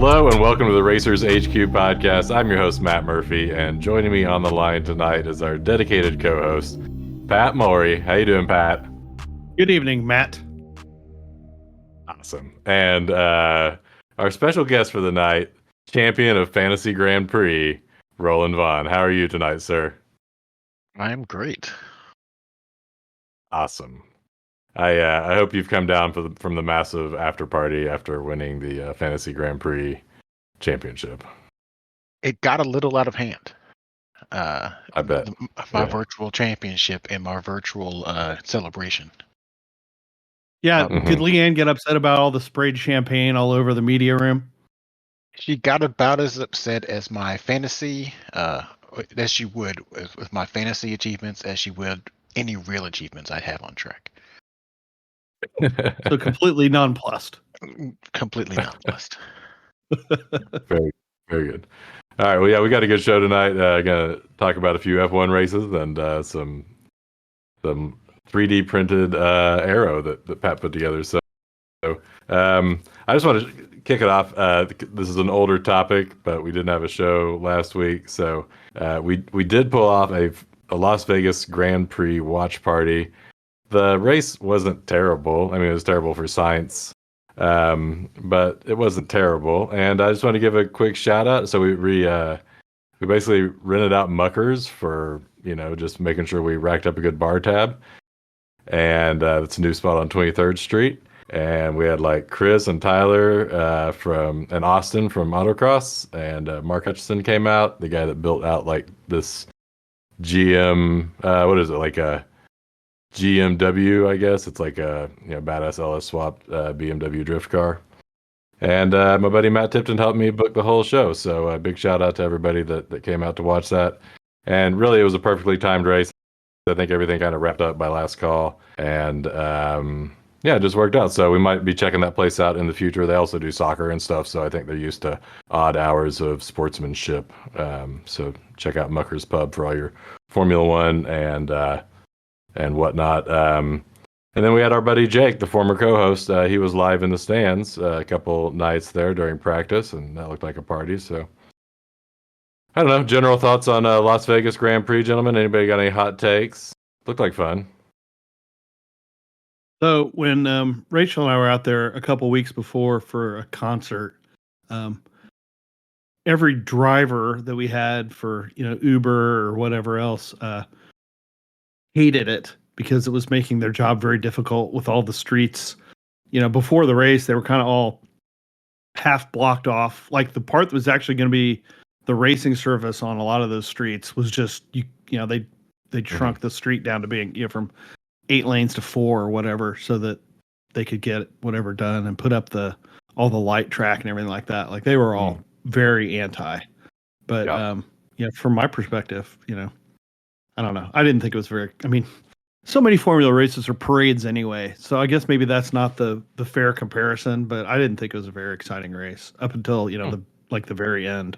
Hello and welcome to the Racers HQ Podcast. I'm your host, Matt Murphy, and joining me on the line tonight is our dedicated co-host, Pat Maury. How you doing, Pat? Good evening, Matt. Awesome. And our special guest for the night, champion of Fantasy Grand Prix, Roland Vaughn. How are you tonight, sir? I'm great. Awesome. I hope you've come down from the massive after party after winning the Fantasy Grand Prix championship. It got a little out of hand. I bet. My virtual championship and my virtual celebration. Yeah, Could Leanne get upset about all the sprayed champagne all over the media room? She got about as upset as my fantasy, as she would with my fantasy achievements, as she would any real achievements I have on track. So completely nonplussed. Completely nonplussed. Very, very good. All right. Well, yeah, we got a good show tonight. Gonna talk about a few F1 races and some 3D printed aero that Pat put together. So I just want to kick it off. This is an older topic, but we didn't have a show last week, so we did pull off a Las Vegas Grand Prix watch party. The race wasn't terrible. I mean, it was terrible for science, but it wasn't terrible. And I just want to give a quick shout out. So we basically rented out muckers for, just making sure we racked up a good bar tab. And it's a new spot on 23rd Street. And we had like Chris and Tyler and Austin from Autocross, and Mark Hutchison came out, the guy that built out like this GM, what is it, like a GMW, I guess. It's like a badass LS swap BMW drift car. And my buddy Matt Tipton helped me book the whole show. So a big shout out to everybody that came out to watch that. And really, it was a perfectly timed race. I think everything kind of wrapped up by last call. And it just worked out. So we might be checking that place out in the future. They also do soccer and stuff. So I think they're used to odd hours of sportsmanship. So check out Mucker's Pub for all your Formula One and whatnot. And then we had our buddy Jake, the former co-host. He was live in the stands a couple nights there during practice, and that looked like a party. So I don't know. General thoughts on Las Vegas Grand Prix, gentlemen? Anybody got any hot takes? Looked like fun. So when Rachel and I were out there a couple weeks before for a concert, every driver that we had for Uber or whatever else hated it because it was making their job very difficult with all the streets. Before the race, they were kind of all half blocked off. Like the part that was actually going to be the racing service on a lot of those streets was just they shrunk the street down to being from 8 lanes to 4 or whatever, so that they could get whatever done and put up all the light track and everything like that. Like they were all very anti. But from my perspective, I don't know. I didn't think it was very. I mean, so many Formula races are parades anyway, so I guess maybe that's not the fair comparison. But I didn't think it was a very exciting race up until the very end.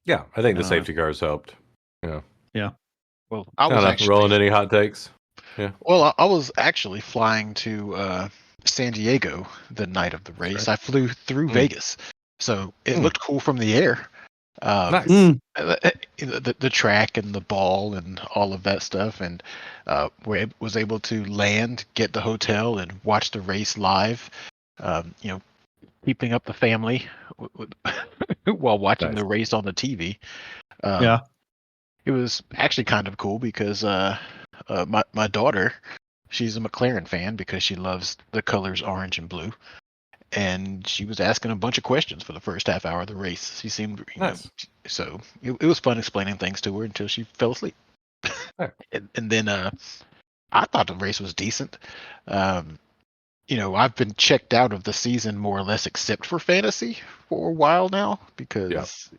Yeah, I think the safety cars helped. Yeah. Well, I was actually rolling any hot takes. Yeah. Well, I was actually flying to San Diego the night of the race. Right. I flew through Vegas, so it looked cool from the air. Nice. The track and the ball and all of that stuff, and was able to land, get the hotel, and watch the race live. Keeping up the family while watching the race on the TV. It was actually kind of cool because my daughter, she's a McLaren fan because she loves the colors orange and blue. And she was asking a bunch of questions for the first half hour of the race. She seemed, so it was fun explaining things to her until she fell asleep. and then I thought the race was decent. I've been checked out of the season more or less except for fantasy for a while now because,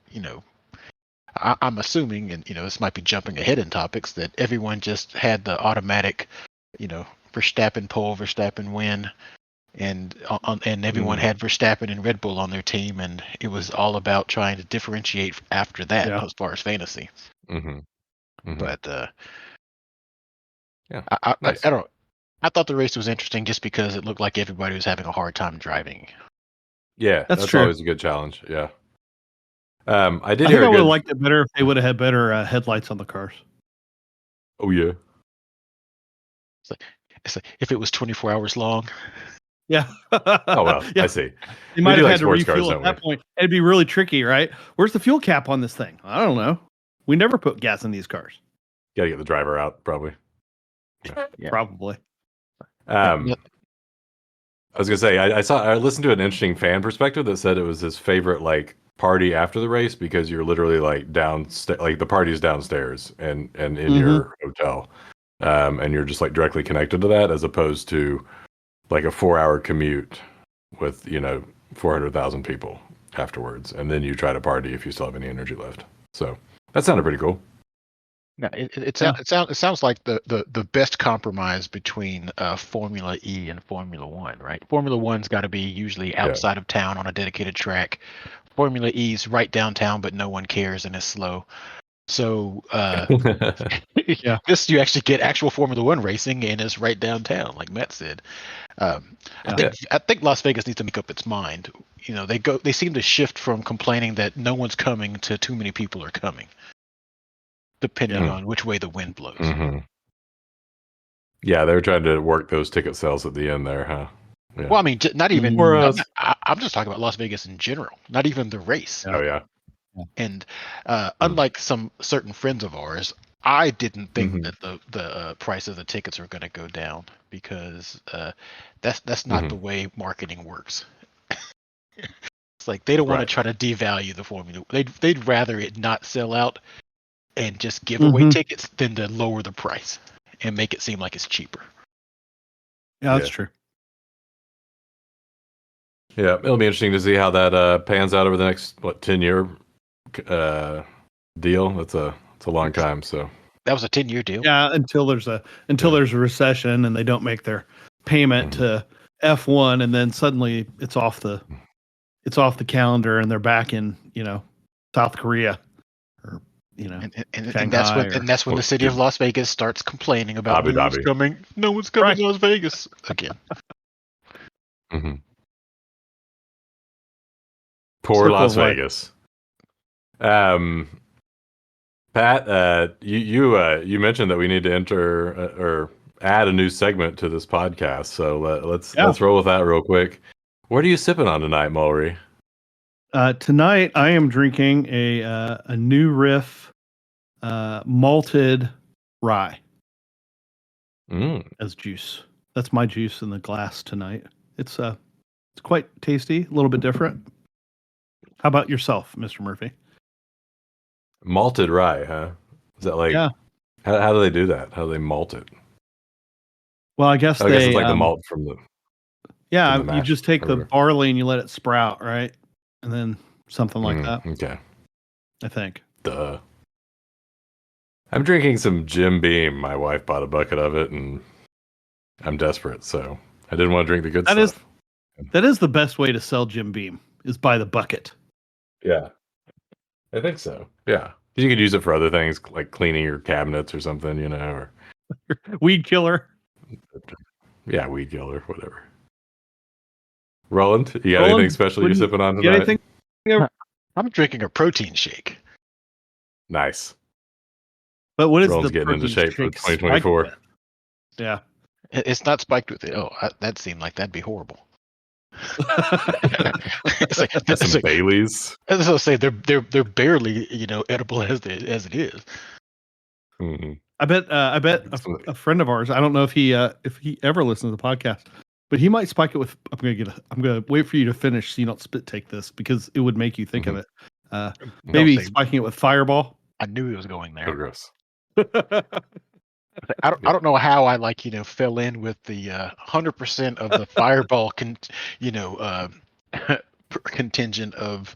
I'm assuming, and this might be jumping ahead in topics, that everyone just had the automatic, Verstappen pole, Verstappen win. And everyone had Verstappen and Red Bull on their team, and it was all about trying to differentiate after that as far as fantasy. But nice. I thought the race was interesting just because it looked like everybody was having a hard time driving. Yeah, That's that's true. always a good challenge. Yeah. I did I hear think I a would have good. liked it better if they would have had better headlights on the cars. Oh yeah. It's like if it was 24 hours long. Yeah. Oh well, Yeah. I see. They We might do have like had to sports cars, refuel at don't that we? point. It'd be really tricky, right? Where's the fuel cap on this thing? I don't know. We never put gas in these cars. Got to get the driver out, probably. Yeah. Probably. I was gonna say I listened to an interesting fan perspective that said it was his favorite like party after the race because you're literally like like the party's downstairs and in your hotel, and you're just like directly connected to that as opposed to like a 4-hour commute with 400,000 people afterwards, and then you try to party if you still have any energy left. So that sounded pretty cool. No, it sounds like the best compromise between Formula E and Formula One, right? Formula One's got to be usually outside of town on a dedicated track. Formula E's right downtown, but no one cares and is slow. So Yeah. this you actually get actual Formula One racing and it's right downtown, like Matt said. I think Las Vegas needs to make up its mind. They seem to shift from complaining that no one's coming to too many people are coming, depending on which way the wind blows. Mm-hmm. Yeah, they were trying to work those ticket sales at the end there, huh? Yeah. Well, I mean, not even. Whereas, I'm just talking about Las Vegas in general, not even the race. Oh yeah. And unlike some certain friends of ours, I didn't think that the price of the tickets were going to go down because that's not the way marketing works. It's like they don't want to try to devalue the formula. They'd rather it not sell out and just give away tickets than to lower the price and make it seem like it's cheaper. Yeah, that's true. Yeah, it'll be interesting to see how that pans out over the next 10-year deal. It's a long time. So that was a 10-year deal. Yeah, until there's a recession and they don't make their payment to F1, and then suddenly it's off the calendar and they're back in South Korea or and that's when the city of Las Vegas starts complaining about Abu Dhabi. No one's coming to Las Vegas again. Poor Las Vegas. Pat, you mentioned that we need to enter or add a new segment to this podcast. So let's roll with that real quick. What are you sipping on tonight, Mulry? Tonight I am drinking a New Riff malted rye as juice. That's my juice in the glass tonight. It's quite tasty, a little bit different. How about yourself, Mr. Murphy? Malted rye, huh? Is that like? Yeah. How do they do that? How do they malt it? Well, I guess it's like the malt from the. Yeah, from the you just take the barley and you let it sprout, right? And then something like that. Okay. I think. Duh. I'm drinking some Jim Beam. My wife bought a bucket of it, and I'm desperate, so I didn't want to drink the good stuff. That is the best way to sell Jim Beam, is by the bucket. Yeah. I think so. Yeah. You could use it for other things, like cleaning your cabinets or something, or weed killer. Yeah, weed killer, whatever. Roland, you got anything special you're sipping on tonight? Anything? I'm drinking a protein shake. Nice. But what is Roland's the getting into shape for 2024? Yeah. It's not spiked with it. Oh, that seemed like that'd be horrible. It's some Baileys. As I say, they're barely edible as it is. Mm-hmm. I bet a friend of ours. I don't know if he ever listens to the podcast, but he might spike it with. I'm gonna wait for you to finish so you don't spit take this because it would make you think of it. Maybe spiking it with Fireball. I knew he was going there. So gross. I don't know how I fell in with the 100% of the Fireball contingent of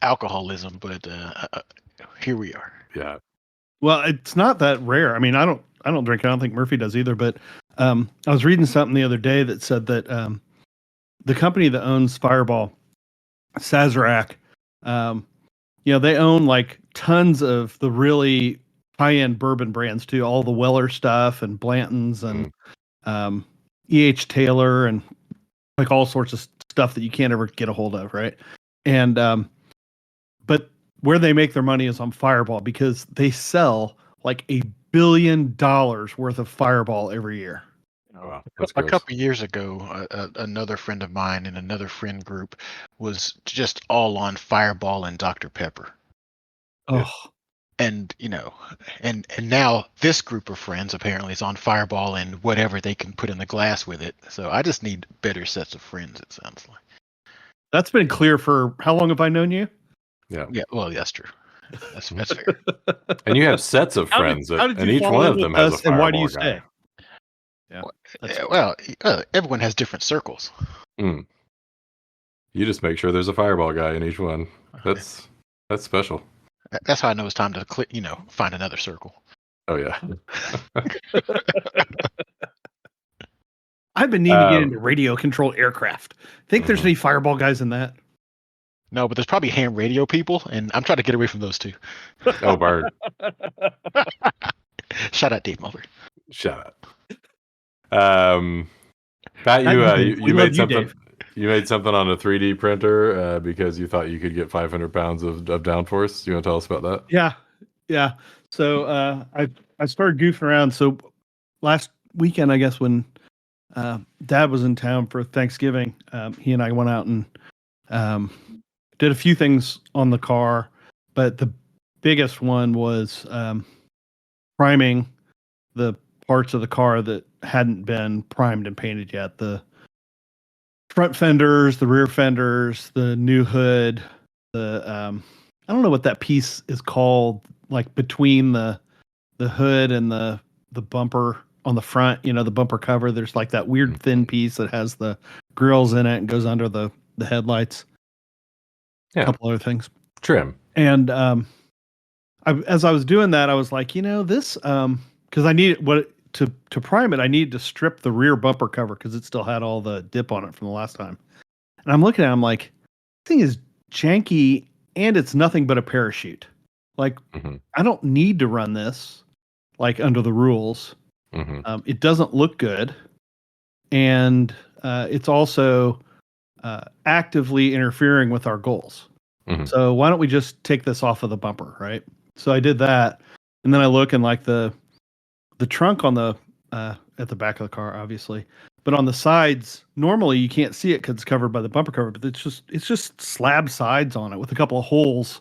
alcoholism, but here we are. Yeah. Well, it's not that rare. I mean, I don't drink. I don't think Murphy does either. But I was reading something the other day that said that the company that owns Fireball, Sazerac, they own like tons of the really high-end bourbon brands too, all the Weller stuff and Blanton's and E.H. Taylor and like all sorts of stuff that you can't ever get a hold of, right? And but where they make their money is on Fireball, because they sell like $1 billion worth of Fireball every year. Oh, wow. That's A gross. couple years ago, another friend of mine in another friend group was just all on Fireball and Dr. Pepper. Oh, And and now this group of friends apparently is on Fireball and whatever they can put in the glass with it. So I just need better sets of friends, it sounds like. that's been clear for how long have I known you? Yeah. Yeah, well, that's true. That's fair. And you have sets of friends, and each one of them has a and why do Fireball you guy. stay? Yeah. Well, everyone has different circles. You just make sure there's a Fireball guy in each one. That's special. That's how I know it's time to find another circle. Oh yeah. I've been needing to get into radio controlled aircraft. Think there's any Fireball guys in that? No, but there's probably ham radio people, and I'm trying to get away from those two. Oh, Bart. Shout out Dave Muller. Shut up. Pat, you made something. Dave. You made something on a 3D printer because you thought you could get 500 pounds of downforce. Do you want to tell us about that? Yeah. So I started goofing around. So last weekend, I guess, when Dad was in town for Thanksgiving, he and I went out and did a few things on the car, but the biggest one was priming the parts of the car that hadn't been primed and painted yet. The front fenders, the rear fenders, the new hood, the I don't know what that piece is called, like between the hood and the bumper on the front, the bumper cover. There's like that weird thin piece that has the grills in it and goes under the headlights. Yeah. A couple other things. Trim. And as I was doing that, I was like, this because I needed to prime it, I needed to strip the rear bumper cover because it still had all the dip on it from the last time. And I'm looking at it, I'm like, this thing is janky and it's nothing but a parachute. Like, I don't need to run this like under the rules. It doesn't look good. And it's also actively interfering with our goals. So why don't we just take this off of the bumper, right? So I did that. And then I look and like the trunk on the at the back of the car, obviously, but on the sides, normally you can't see it because it's covered by the bumper cover. But it's just slab sides on it with a couple of holes,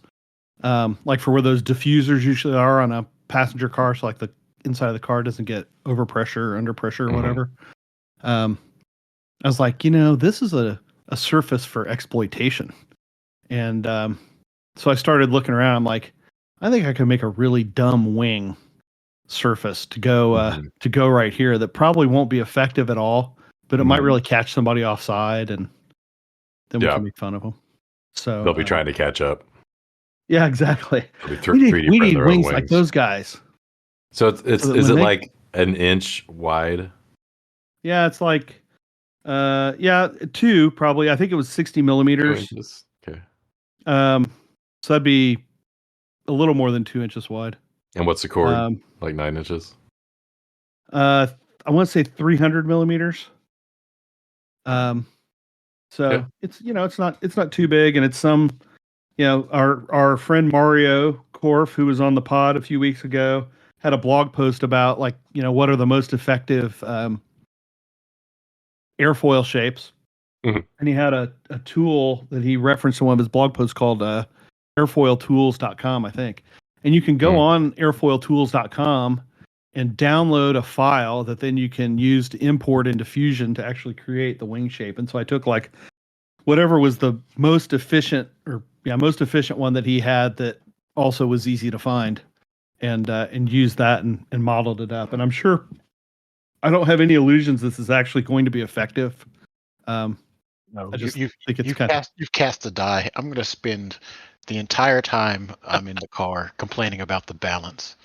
like for where those diffusers usually are on a passenger car, so like the inside of the car doesn't get overpressure or under pressure or whatever. I was like, this is a surface for exploitation, and so I started looking around. I'm like, I think I could make a really dumb wing surface to go right here that probably won't be effective at all, but it might really catch somebody offside, and then we can make fun of them. So they'll be trying to catch up. Yeah, exactly. We need wings like those guys. So is it like an inch wide? Yeah, it's like 2 probably. I think it was 60 millimeters. Okay. So that'd be a little more than 2 inches wide. And what's the cord? Like 9 inches? I want to say 300 millimeters. So it's it's not too big, and it's some our friend Mario Korf, who was on the pod a few weeks ago, had a blog post about what are the most effective airfoil shapes. And he had a tool that he referenced in one of his blog posts called airfoiltools.com, I think. And you can go on airfoiltools.com and download a file that then you can use to import into Fusion to actually create the wing shape. And so I took whatever was the most efficient one that he had that also was easy to find, and used that and modeled it up. And I'm sure I don't have any illusions this is actually going to be effective. No, I just think it's you've cast the die. I'm going to spend the entire time I'm in the car complaining about the balance.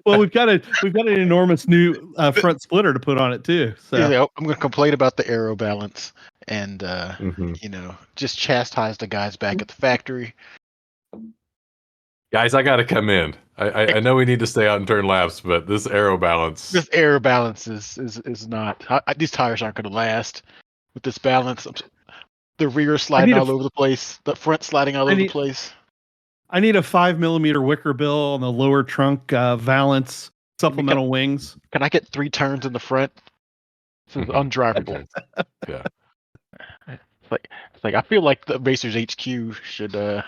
Well, we've got an enormous new front splitter to put on it too. So I'm going to complain about the aero balance and just chastise the guys back at the factory. Guys, I got to come in. I know we need to stay out and turn laps, but this aero balance is not. These tires aren't going to last. with this balance. The rear sliding all over the place, the front sliding all over the place. I need a 5mm wicker bill on the lower trunk valance supplemental wings. Can I get 3 turns in the front? This is undrivable. Yeah. It's like I feel like the Racers HQ should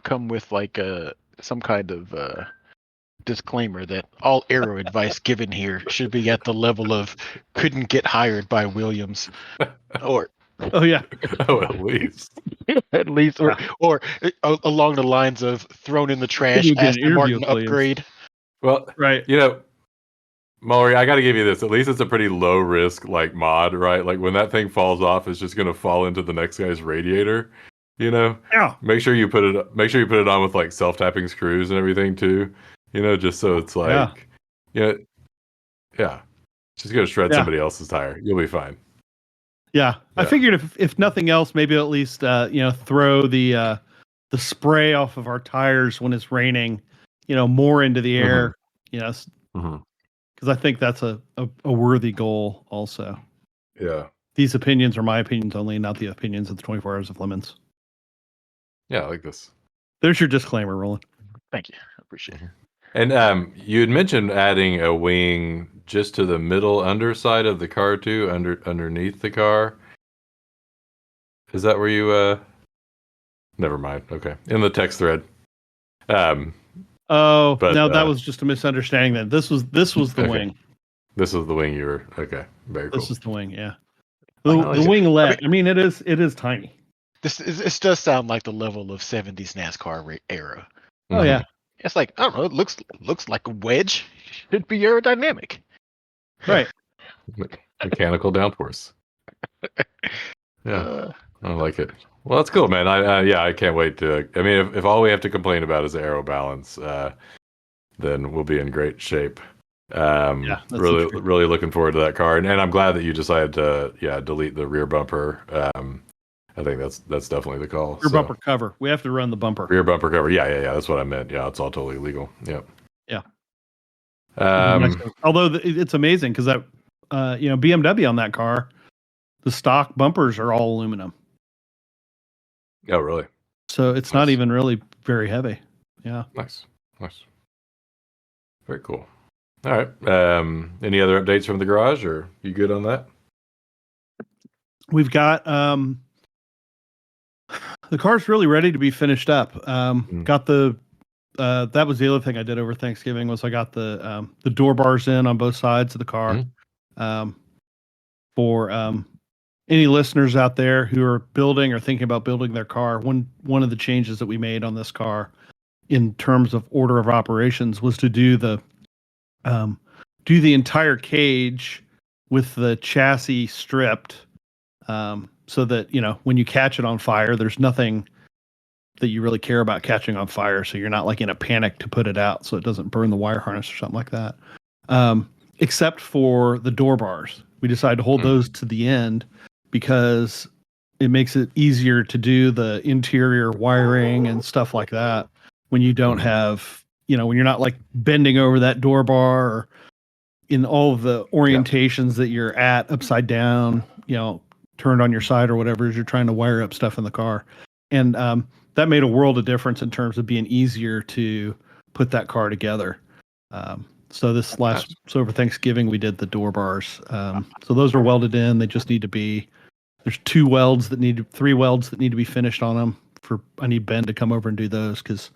come with like some kind of disclaimer that all aero advice given here should be at the level of couldn't get hired by Williams, or oh yeah, at least, or along the lines of thrown in the trash, Aston Martin upgrade. Well, right, Maury, I got to give you this. At least it's a pretty low risk like mod, right? Like when that thing falls off, it's just going to fall into the next guy's radiator. Yeah. Make sure you put it on with like self-tapping screws and everything too. Just so it's like, yeah, just gonna shred somebody else's tire. You'll be fine. Yeah. I figured if nothing else, maybe at least throw the spray off of our tires when it's raining, more into the air. Because I think that's a worthy goal also. Yeah. These opinions are my opinions only, not the opinions of the 24 Hours of Lemons. Yeah, I like this. There's your disclaimer, Roland. Thank you. I appreciate it. And you had mentioned adding a wing just to the middle underside of the car too, underneath the car. Is that where you never mind. Okay. In the text thread. That was just a misunderstanding then. This was the wing. This was the wing you were okay. Very cool. This is the wing, yeah. The winglet. I mean, it is tiny. This does sound like the level of 70s NASCAR era. Oh yeah. It's like, I don't know, it looks like a wedge. Should be aerodynamic. Right. Mechanical downforce. Yeah. I like it. Well, that's cool, man. I can't wait to. I mean, if all we have to complain about is aero balance, then we'll be in great shape. Really looking forward to that car, and I'm glad that you decided to delete the rear bumper. I think that's definitely the call. Rear bumper cover. We have to run the bumper. Rear bumper cover. Yeah. That's what I meant. Yeah, it's all totally legal. Yep. Yeah. Um, Although it's amazing because that, BMW on that car, the stock bumpers are all aluminum. Oh, really? So it's not even really very heavy. Yeah. Nice. Very cool. All right. Any other updates from the garage, or you good on that? We've got the car's really ready to be finished up. Got the that was the other thing I did over Thanksgiving was I got the door bars in on both sides of the car. For any listeners out there who are building or thinking about building their car, one of the changes that we made on this car in terms of order of operations was to do the entire cage with the chassis stripped, so that when you catch it on fire, there's nothing that you really care about catching on fire, so you're not like in a panic to put it out so it doesn't burn the wire harness or something like that. Except for the door bars, we decided to hold those to the end because it makes it easier to do the interior wiring and stuff like that when you don't have, when you're not like bending over that door bar or in all of the orientations that you're at upside down, turned on your side or whatever as you're trying to wire up stuff in the car. And that made a world of difference in terms of being easier to put that car together. So over Thanksgiving, we did the door bars. So those are welded in. They just need to be, there's 3 welds that need to be finished on them. I need Ben to come over and do those because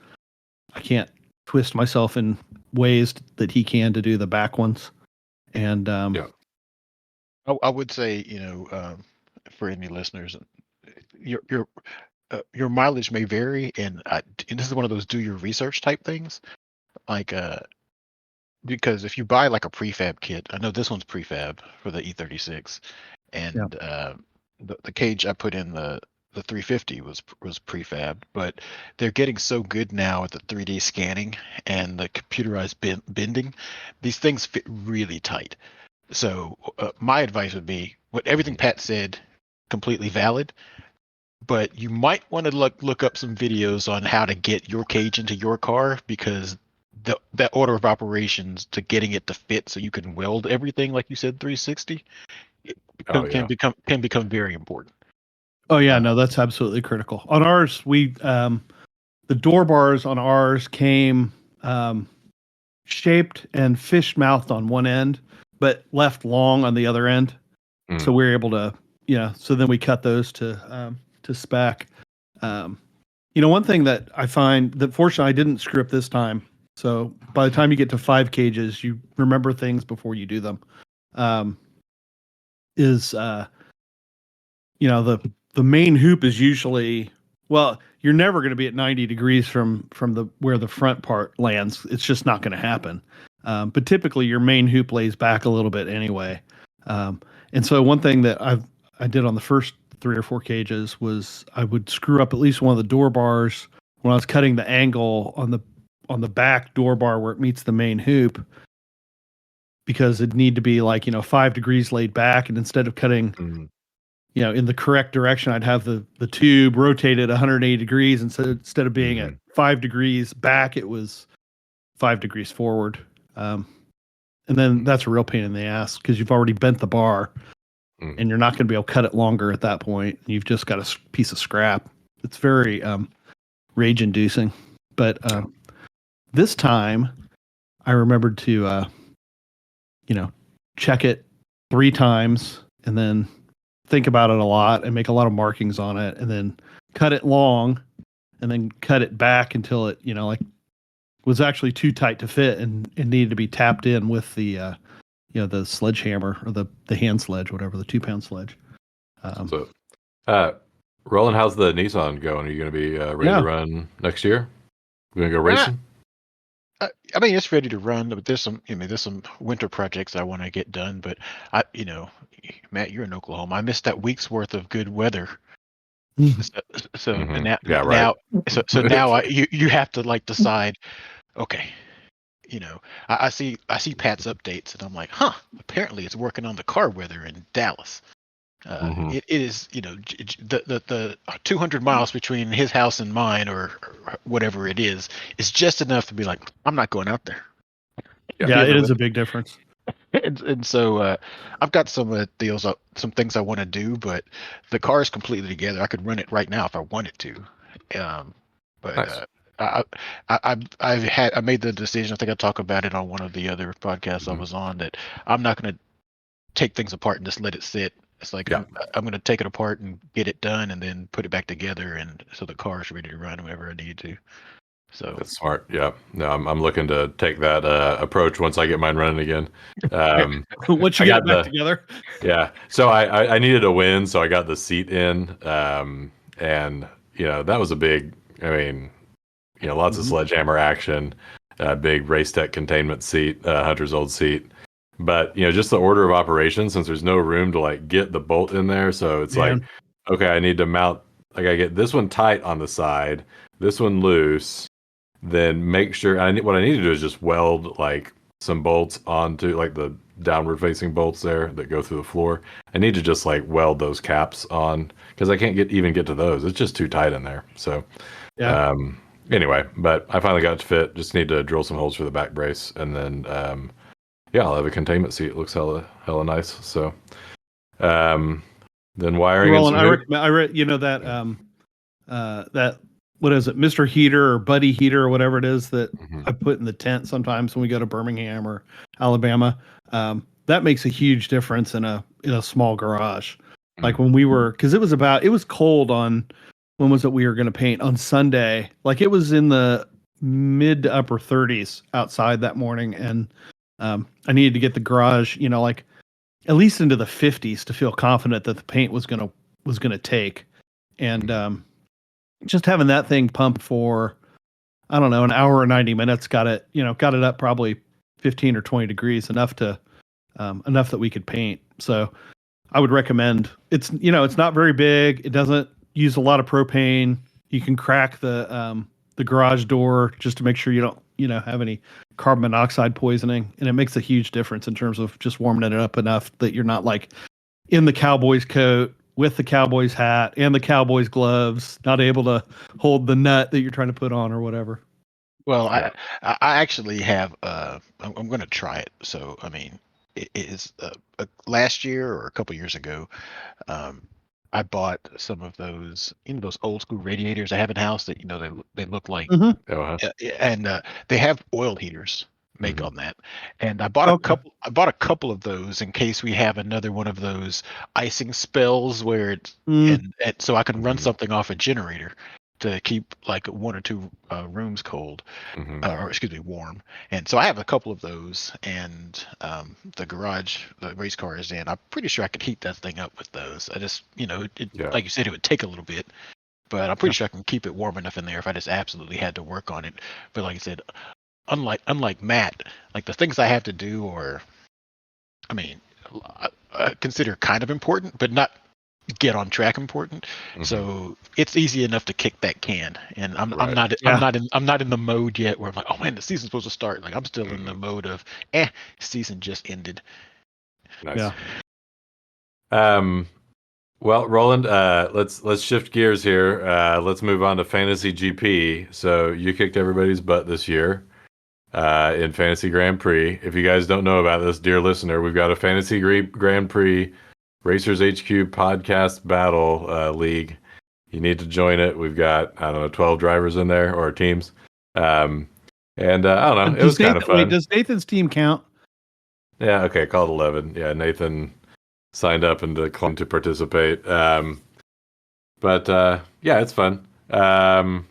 I can't twist myself in ways that he can to do the back ones. And I would say, for any listeners, your mileage may vary, and this is one of those do your research type things, like because if you buy like a prefab kit, I know this one's prefab for the E36, and the cage I put in the 350 was prefab, but they're getting so good now at the 3D scanning and the computerized bending, these things fit really tight. So my advice would be everything Pat said, completely valid, but you might want to look up some videos on how to get your cage into your car, because that order of operations to getting it to fit so you can weld everything, like you said, 360, can become very important. Oh yeah, no, that's absolutely critical. On ours, we the door bars on ours came shaped and fish mouthed on one end, but left long on the other end. So we were able to, so then we cut those to spec. One thing that I find that fortunately I didn't screw up this time. So by the time you get to 5 cages, you remember things before you do them. The main hoop is usually, well, you're never going to be at 90 degrees from where the front part lands. It's just not going to happen. But typically your main hoop lays back a little bit anyway. And so one thing that I did on the first 3 or 4 cages was I would screw up at least one of the door bars when I was cutting the angle on the back door bar where it meets the main hoop, because it'd need to be 5 degrees laid back, and instead of cutting in the correct direction, I'd have the tube rotated 180 degrees, and so instead of being at 5 degrees back, it was 5 degrees forward. And then that's a real pain in the ass because you've already bent the bar and you're not going to be able to cut it longer at that point. You've just got a piece of scrap. It's very rage inducing. But this time I remembered to, check it 3 times and then think about it a lot and make a lot of markings on it, and then cut it long and then cut it back until it, was actually too tight to fit and it needed to be tapped in with the the sledgehammer or the hand sledge, whatever, the 2-pound sledge. Roland, how's the Nissan going? Are you going to be ready to run next year? You going to go racing? I mean, it's ready to run, but there's some winter projects I want to get done. But Matt, you're in Oklahoma. I missed that week's worth of good weather. So now you have to decide. Okay, I see Pat's updates, and I'm like, apparently it's working on the car weather in Dallas. It is, the 200 miles between his house and mine, or whatever it is just enough to be like, I'm not going out there. Yeah, it is a big difference. And so I've got some deals, some things I want to do, but the car is completely together. I could run it right now if I wanted to. But nice. I made the decision. I think I talked about it on one of the other podcasts I was on, that I'm not going to take things apart and just let it sit. It's like I'm going to take it apart and get it done, and then put it back together, and so the car is ready to run whenever I need to. So that's smart. Yeah, no, I'm looking to take that approach once I get mine running again. Once you get it back together. Yeah. So I needed a win, so I got the seat in, and that was a big. I mean, lots of sledgehammer action, big race tech containment seat, Hunter's old seat. But just the order of operations, since there's no room to get the bolt in there, so it's okay, I need to mount. I gotta get this one tight on the side, this one loose. Then make sure what I need to do is just weld some bolts onto the downward facing bolts there that go through the floor. I need to just weld those caps on, because I can't even get to those. It's just too tight in there. So anyway, but I finally got it to fit. Just need to drill some holes for the back brace, and then I'll have a containment seat. It looks hella nice. So then wiring. Roland, I read that what is it, Mr. Heater or Buddy Heater or whatever it is that I put in the tent sometimes when we go to Birmingham or Alabama. That makes a huge difference in a small garage. Like when we were, because it was cold on, when was it we were going to paint? On Sunday. It was in the mid to upper 30s outside that morning, and I needed to get the garage, at least into the 50s to feel confident that the paint was gonna take. And just having that thing pumped for, I don't know, an hour or 90 minutes got it up probably 15 or 20 degrees, enough that we could paint. So I would recommend, it's not very big. It doesn't use a lot of propane. You can crack the garage door just to make sure you don't, have any carbon monoxide poisoning. And it makes a huge difference in terms of just warming it up enough that you're not in the cowboy's coat with the cowboy's hat and the cowboy's gloves, not able to hold the nut that you're trying to put on or whatever. Well, I actually have, I'm going to try it. So, I mean, is last year or a couple years ago, I bought some of those, those old school radiators I have in house that they look like, Mhm. and they have oil heaters make Mhm. on that, and I bought a Okay. couple. I bought a couple of those in case we have another one of those icing spells where it's Mm. and so I can run Mhm. something off a generator to keep like 1 or 2 rooms cold, Mhm. or excuse me, warm. And so I have a couple of those, and the garage, the race car is in. I'm pretty sure I could heat that thing up with those. I just, Yeah. like you said, it would take a little bit, but I'm Yeah. pretty sure I can keep it warm enough in there if I just absolutely had to work on it. But like I said, unlike Matt, like the things I have to do, or I mean, I consider kind of important, but not get on track important. Mhm. So it's easy enough to kick that can, and I'm Right. not Yeah. I'm not in the mode yet where I'm like, oh man, the season's supposed to start. Like I'm still in the mode of season just ended. Nice. Yeah. Well, Roland, let's shift gears here. Let's move on to Fantasy GP. So you kicked everybody's butt this year in Fantasy Grand Prix. If you guys don't know about this, dear listener, we've got a Fantasy Grand Prix Racers HQ Podcast Battle League. You need to join it. We've got, I don't know, 12 drivers in there, or teams. And I don't know, it was kind of fun. Wait, does Nathan's team count? Yeah, okay, called 11. Yeah, Nathan signed up and declined to participate. But yeah, it's fun. I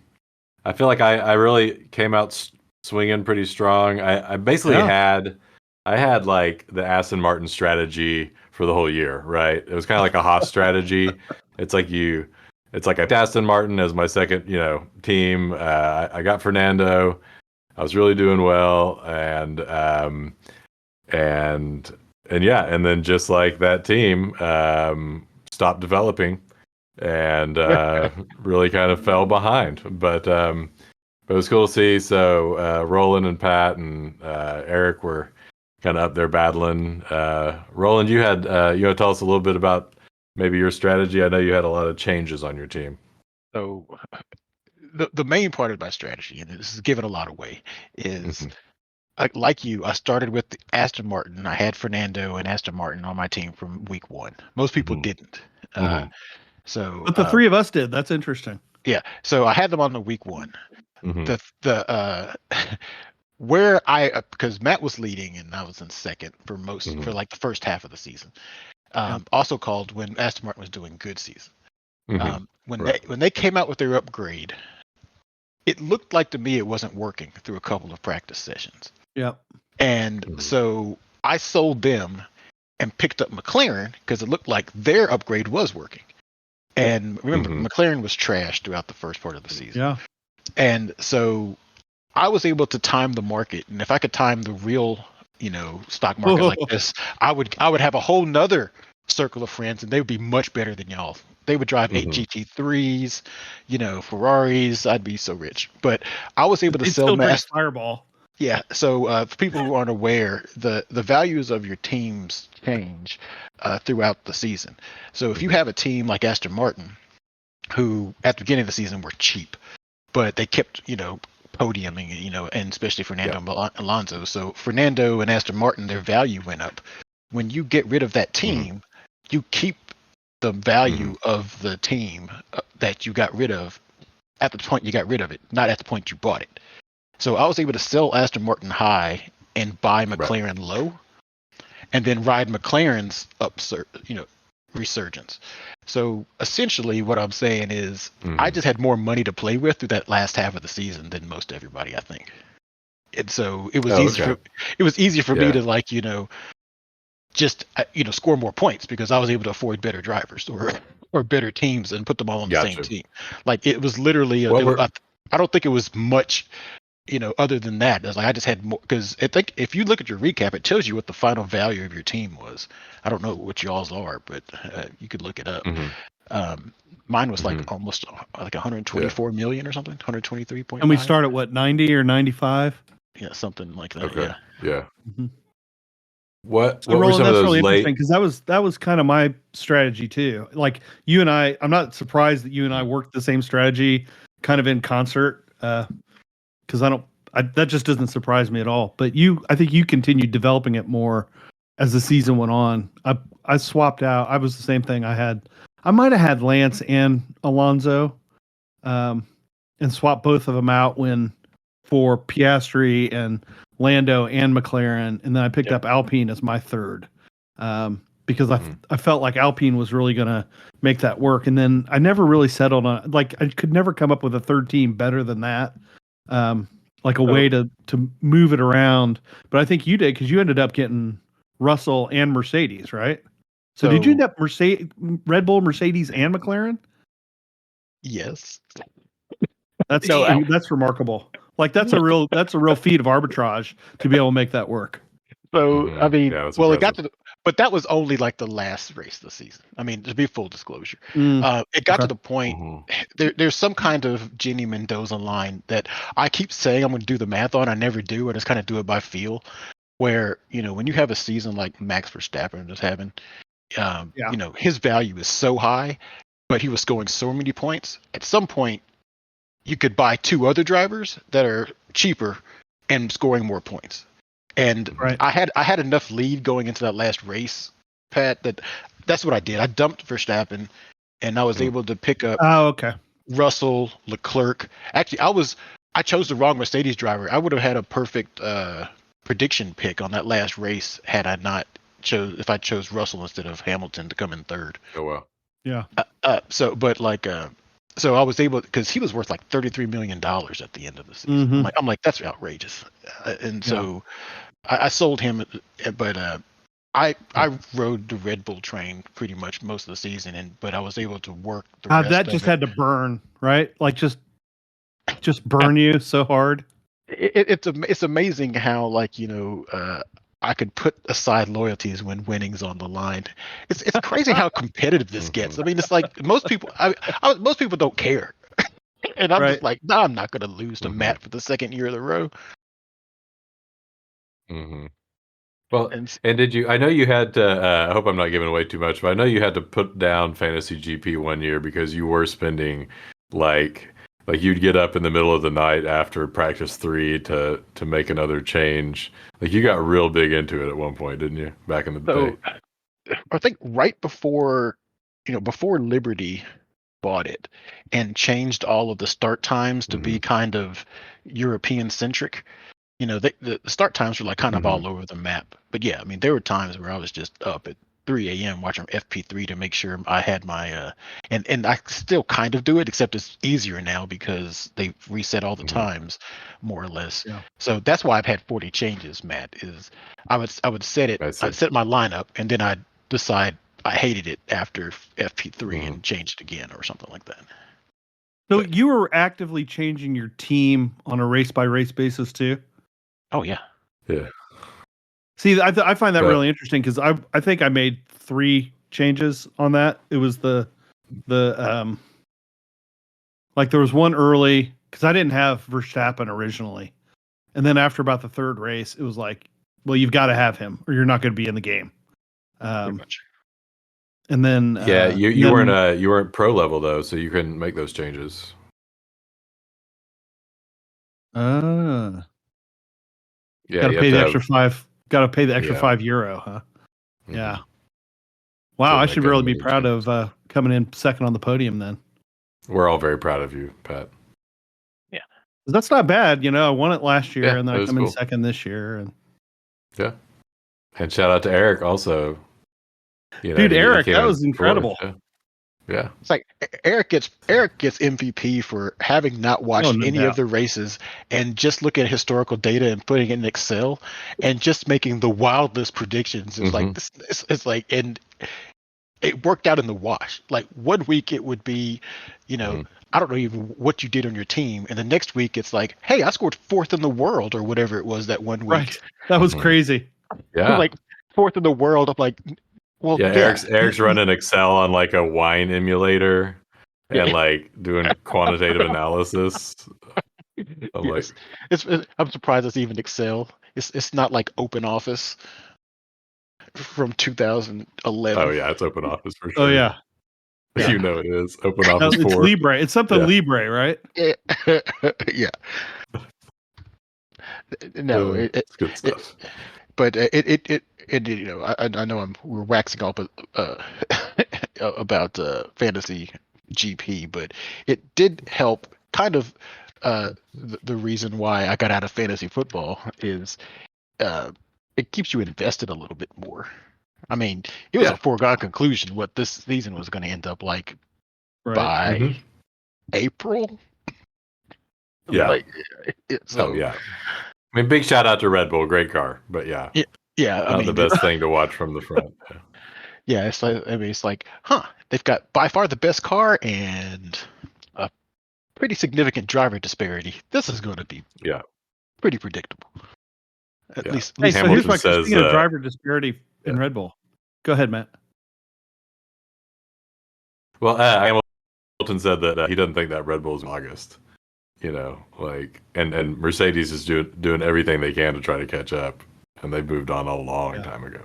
feel like I really came out swinging pretty strong. I basically Yeah. I had like the Aston Martin strategy for the whole year, right? It was kind of like a Haas strategy. It's like I picked Aston Martin as my second, team. I got Fernando. I was really doing well, and yeah, and then just like that team stopped developing and really kind of fell behind. But it was cool to see. So Roland and Pat and Eric were kind of up there battling. Roland, you had tell us a little bit about maybe your strategy. I know you had a lot of changes on your team. So the main part of my strategy, and this is giving a lot away, is like you. I started with the Aston Martin. I had Fernando and Aston Martin on my team from week 1. Most people didn't. So, But the three of us did. That's interesting. yeah. So I had them on the week 1. Mm-hmm. The where because Matt was leading and I was in second for for like the first half of the season. Also called when Aston Martin was doing good season. When they came out with their upgrade, it looked like to me it wasn't working through a couple of practice sessions. Yeah. And so I sold them and picked up McLaren because it looked like their upgrade was working. And remember, McLaren was trash throughout the first part of the season. Yeah. And so I was able to time the market. And if I could time the real, stock market like this, I would have a whole nother circle of friends and they would be much better than y'all. They would drive 8 GT3s, Ferraris. I'd be so rich. But I was able to It sell still drinks Fireball. Yeah. So for people who aren't aware, the values of your teams change throughout the season. So if you have a team like Aston Martin, who at the beginning of the season were cheap, but they kept, podiuming, and especially Fernando and Alonso. So Fernando and Aston Martin, their value went up. When you get rid of that team, you keep the value of the team that you got rid of at the point you got rid of it, not at the point you bought it. So I was able to sell Aston Martin high and buy McLaren low, and then ride McLaren's resurgence. So essentially, what I'm saying is, I just had more money to play with through that last half of the season than most everybody, I think. And so it was easier for me to just score more points because I was able to afford better drivers or better teams and put them all on the same team. Like it was literally, I don't think it was much. Other than that, it's like I just had more because I think if you look at your recap, it tells you what the final value of your team was. I don't know what y'all's are, but you could look it up. Mine was like almost like 124 million or something, 123.9. And we start at what, 90 or 95? Yeah, something like that. Okay. Yeah. What So were Roland, some of that's those really late? interesting because that was kind of my strategy too. Like you and I'm not surprised that you and I worked the same strategy kind of in concert. Because that just doesn't surprise me at all. But I think you continued developing it more as the season went on. I swapped out. I was the same thing. I might have had Lance and Alonso, and swapped both of them out for Piastri and Lando and McLaren, and then I picked up Alpine as my third, because I felt like Alpine was really going to make that work. And then I never really settled on, like, I could never come up with a third team better than that, like a way to move it around. But I think you did, because you ended up getting Russell and Mercedes, right? So did you end up Red Bull, Mercedes, and McLaren? Yes. That's remarkable. Like that's a real feat of arbitrage to be able to make that work. So I mean, Yeah, well, it got to, but that was only like the last race of the season. I mean, to be full disclosure, it got to the point. There's some kind of Jenny Mendoza line that I keep saying I'm going to do the math on. I never do. I just kind of do it by feel. Where when you have a season like Max Verstappen is having, his value is so high, but he was scoring so many points. At some point, you could buy two other drivers that are cheaper and scoring more points. And I had enough lead going into that last race, Pat, that's what I did. I dumped Verstappen, and I was able to pick up Russell, Leclerc. Actually, I chose the wrong Mercedes driver. I would have had a perfect prediction pick on that last race had I not if I chose Russell instead of Hamilton to come in third. Oh wow. Yeah. So I was able, because he was worth like $33 million at the end of the season. I'm like, that's outrageous. So I sold him, but I rode the Red Bull train pretty much most of the season, but I was able to work the rest that just had to burn, right? Like just burn you so hard. It's amazing how, like, I could put aside loyalties when winning's on the line. It's crazy how competitive this gets. I mean, it's like most people don't care, and I'm just like, I'm not going to lose to Matt for the second year in a row. Well, and did you? I know you had to. I hope I'm not giving away too much, but I know you had to put down Fantasy GP 1 year because you were spending like you'd get up in the middle of the night after practice 3 to make another change. Like you got real big into it at one point, didn't you? Back in the day. I think right before Liberty bought it and changed all of the start times to be kind of European centric. The start times were like kind of all over the map. But yeah, I mean, there were times where I was just up at 3 a.m. watching FP3 to make sure I had my and I still kind of do it, except it's easier now because they reset all the times more or less. Yeah. So that's why I've had 40 changes, Matt, is I would set it, I'd set my lineup, and then I'd decide I hated it after FP3 and change it again or something like that. So you were actively changing your team on a race by race basis too? Oh yeah. Yeah. See, I find that really interesting because I think I made 3 changes on that. It was the like there was one early because I didn't have Verstappen originally, and then after about the third race, it was like, well, you've got to have him or you're not going to be in the game. And then you weren't pro level though, so you couldn't make those changes. Yeah, got to pay the extra 5. Got to pay the extra €5, huh? Yeah. Wow, I should really be proud of coming in second on the podium then. We're all very proud of you, Pat. Yeah. That's not bad. I won it last year and then I come in second this year. And Yeah. And shout out to Eric also. Dude, Eric, that was incredible. Yeah. It's like Eric gets MVP for having not watched any of the races and just looking at historical data and putting it in Excel and just making the wildest predictions. It's like this. It's like, and it worked out in the wash. Like 1 week it would be, I don't know even what you did on your team, and the next week it's like, hey, I scored 4th in the world or whatever it was that 1 week. Right. That was crazy. Yeah. Like 4th in the world. I'm like, well, yeah. Eric's running Excel on like a wine emulator and like doing quantitative analysis. I'm surprised it's even Excel. It's not like Open Office from 2011. Oh yeah, it's Open Office for sure. Oh yeah. You know it is Open Office 4. It's Libre. It's something Libre, right? Yeah. No, it's good stuff. but you know, I know we're waxing up about fantasy GP, but it did help. Kind of the reason why I got out of fantasy football is it keeps you invested a little bit more. I mean, it was a foregone conclusion what this season was going to end up like by April. Yeah. Like, I mean, big shout out to Red Bull, great car, but yeah, I mean, the best thing to watch from the front. Yeah, it's like, I mean, it's like, they've got by far the best car and a pretty significant driver disparity. This is going to be pretty predictable. At least Hey, so here's my says, question: driver disparity in Red Bull. Go ahead, Matt. Well, Hamilton said that he doesn't think that Red Bull's in August. You know, like, and Mercedes is doing everything they can to try to catch up, and they moved on a long time ago.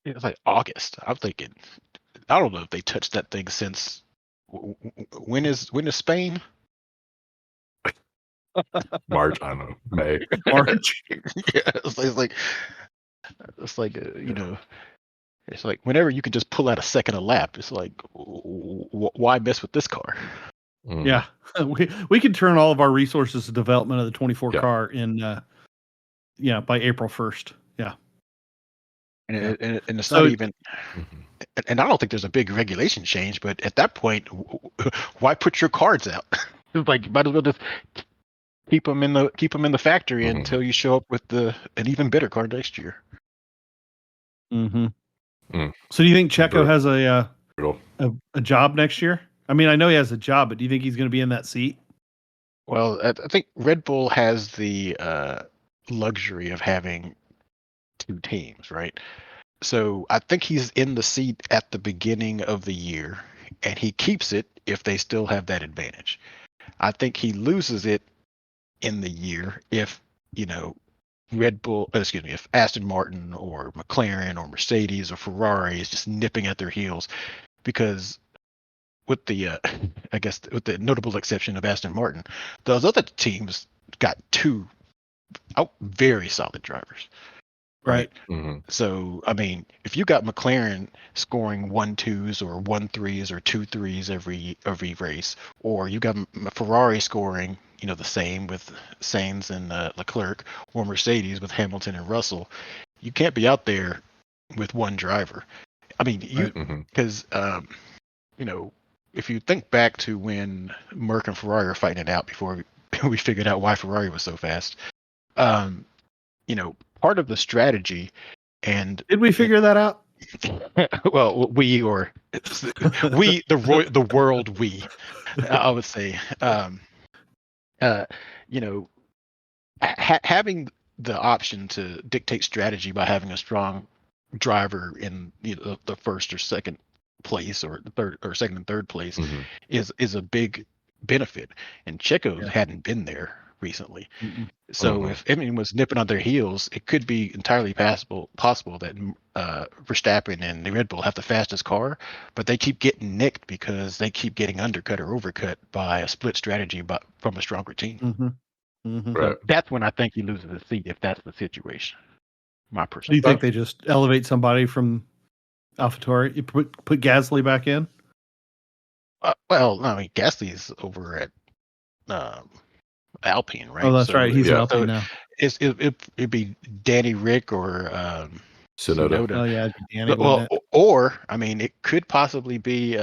It's like August. I'm thinking, I don't know if they touched that thing since when is Spain? March, I don't know, May. March. It's like you know, it's like whenever you can just pull out a second a lap, it's like why mess with this car? Yeah, we can turn all of our resources to development of the 24 car in by April 1st. Yeah. And it's not even, and I don't think there's a big regulation change, but at that point, why put your cards out? Like, might as well just keep them in the factory until you show up with an even better card next year. So do you think Checo has a job next year? I mean, I know he has a job, but do you think he's going to be in that seat? Well, I think Red Bull has the luxury of having two teams, right? So I think he's in the seat at the beginning of the year, and he keeps it if they still have that advantage. I think he loses it in the year if, if Aston Martin or McLaren or Mercedes or Ferrari is just nipping at their heels, because with the with the notable exception of Aston Martin, those other teams got two very solid drivers. Right. So, I mean, if you got McLaren scoring 1-2s or 1-3s or 2-3s every race, or you got Ferrari scoring, the same with Sainz and Leclerc, or Mercedes with Hamilton and Russell, you can't be out there with one driver. I mean, because if you think back to when Merc and Ferrari were fighting it out before we figured out why Ferrari was so fast, part of the strategy, and did we figure that out? Well, the world, I would say, having the option to dictate strategy by having a strong driver in the first or second place, or third or second and third place, is a big benefit, and Checo hadn't been there recently. So if everyone was nipping on their heels, it could be entirely possible that Verstappen and the Red Bull have the fastest car, but they keep getting nicked because they keep getting undercut or overcut by a split strategy from a stronger team. So that's when I think he loses his seat, if that's the situation. My personal. Do you think they just elevate somebody from AlphaTauri? You put Gasly back in? Well, no, I mean, Gasly's over at Alpine, right? Oh, that's right. He's at Alpine now. It'd be Danny Rick or Tsunoda. Oh yeah, Danny. Well, or I mean, it could possibly be